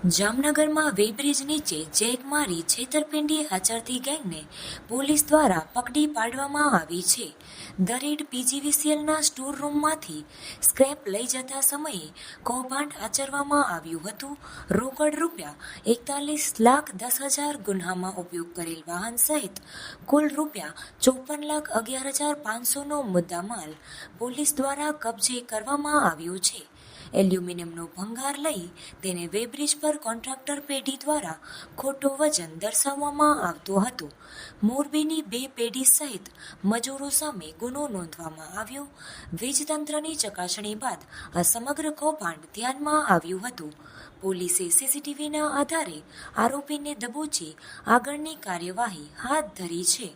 જામનગરમાં વેબ્રિજ નીચે ચેક મારી છેતરપિંડી આચરતી ગેંગને પોલીસ દ્વારા પકડી પાડવામાં આવી છે. દરેડ પીજીવીસીએલના સ્ટોર રૂમમાંથી સ્ક્રેપ લઈ જતા સમયે કૌભાંડ આચરવામાં આવ્યું હતું. રોકડ ₹41,10,000 ગુન્હામાં ઉપયોગ કરેલ વાહન સહિત કુલ ₹54,11,500નો મુદ્દામાલ પોલીસ દ્વારા કબજે કરવામાં આવ્યો છે. એલ્યુમિનિયમનો ભંગાર લઈ તેને વેબ્રિજ પર કોન્ટ્રાક્ટર પેઢી દ્વારા ખોટો વજન દર્શાવવામાં આવતો હતો. મોરબીની 2 પેઢી સહિત મજૂરો સામે ગુનો નોંધવામાં આવ્યો. વીજતંત્રની ચકાસણી બાદ આ સમગ્ર કૌભાંડ ધ્યાનમાં આવ્યું હતું. પોલીસે સીસીટીવીના આધારે આરોપીને દબોચી આગળની કાર્યવાહી હાથ ધરી છે.